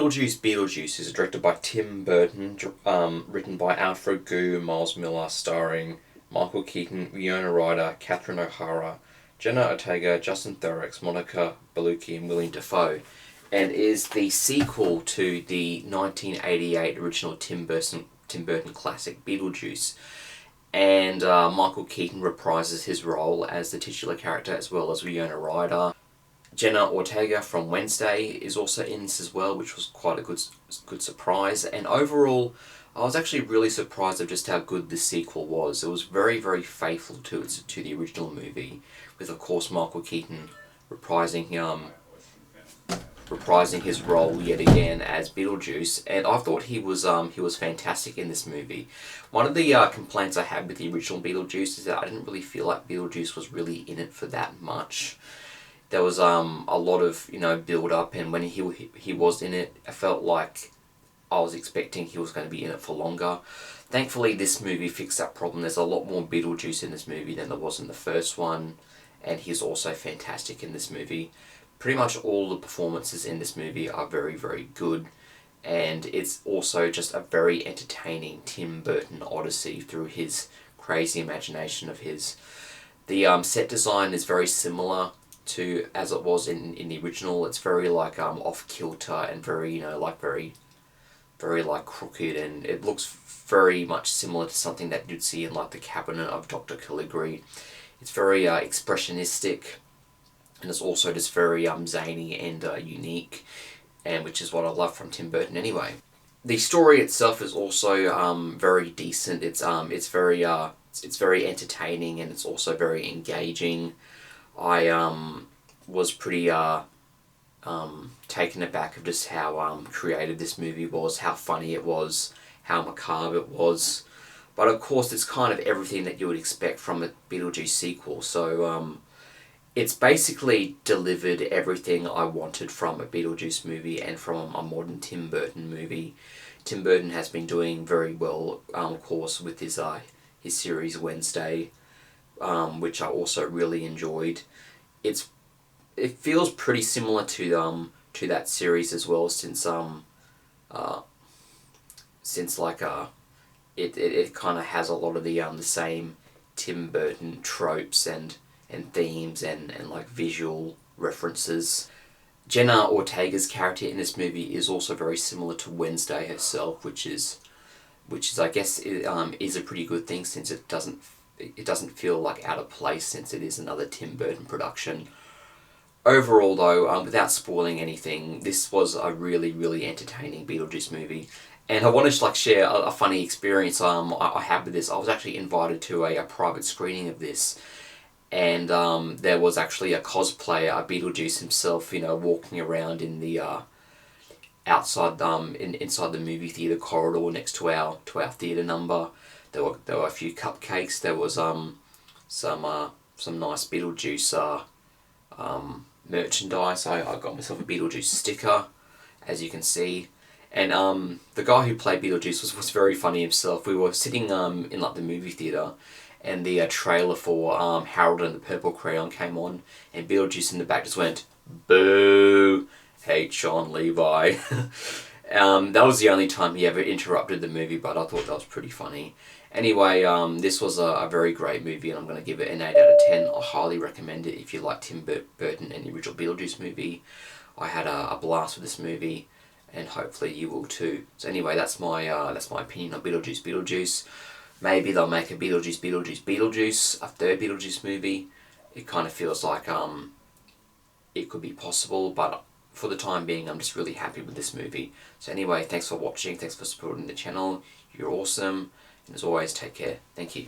Beetlejuice Beetlejuice is directed by Tim Burton, written by Alfred Gu, Miles Miller, starring Michael Keaton, Winona Ryder, Catherine O'Hara, Jenna Ortega, Justin Theroux, Monica Bellucci and William Dafoe, and is the sequel to the 1988 original Tim Burton classic Beetlejuice. And Michael Keaton reprises his role as the titular character, as well as Winona Ryder. Jenna Ortega from Wednesday is also in this as well, which was quite a good surprise. And overall, I was actually really surprised of just how good this sequel was. It was very, very faithful to the original movie, with of course Michael Keaton reprising his role yet again as Beetlejuice, and I thought he was fantastic in this movie. One of the complaints I had with the original Beetlejuice is that I didn't really feel like Beetlejuice was really in it for that much. There was a lot of build up, and when he was in it, I felt like I was expecting he was going to be in it for longer. Thankfully, this movie fixed that problem. There's a lot more Beetlejuice in this movie than there was in the first one, and he's also fantastic in this movie. Pretty much all the performances in this movie are very, very good, and it's also just a very entertaining Tim Burton odyssey through his crazy imagination of his. The set design is very similar to as it was in the original. It's very off kilter and very very crooked, and it looks very much similar to something that you'd see in the cabinet of Dr. Caligari. It's very expressionistic, and it's also just very zany and unique, and which is what I love from Tim Burton anyway. The story itself is also very decent. It's very entertaining, and it's also very engaging. I was pretty taken aback of just how creative this movie was, how funny it was, how macabre it was. But of course, it's kind of everything that you would expect from a Beetlejuice sequel. So it's basically delivered everything I wanted from a Beetlejuice movie and from a modern Tim Burton movie. Tim Burton has been doing very well, of course, with his series Wednesday, which I also really enjoyed. It feels pretty similar to that series as well, since it kind of has a lot of the same Tim Burton tropes and themes and visual references. Jenna Ortega's character in this movie is also very similar to Wednesday herself, which is I guess is a pretty good thing, since it doesn't feel out of place, since it is another Tim Burton production. Overall though, without spoiling anything, this was a really, really entertaining Beetlejuice movie. And I want to share a funny experience I had with this. I was actually invited to a private screening of this, and there was actually a cosplayer, Beetlejuice himself, walking around in the outside inside the movie theater corridor next to our theater number. There were a few cupcakes. There was some nice Beetlejuice merchandise. I got myself a Beetlejuice sticker, as you can see. And the guy who played Beetlejuice was very funny himself. We were sitting in the movie theater, and the trailer for Harold and the Purple Crayon came on, and Beetlejuice in the back just went, "Boo! Hate Sean Levi." That was the only time he ever interrupted the movie, but I thought that was pretty funny. Anyway, this was a very great movie, and I'm going to give it an 8 out of 10. I highly recommend it if you like Tim Burton and the original Beetlejuice movie. I had a blast with this movie, and hopefully you will too. So anyway, that's my opinion on Beetlejuice. Maybe they'll make a Beetlejuice, a third Beetlejuice movie. It kind of feels like it could be possible, but for the time being, I'm just really happy with this movie. So anyway, thanks for watching, thanks for supporting the channel. You're awesome, and as always, take care. Thank you.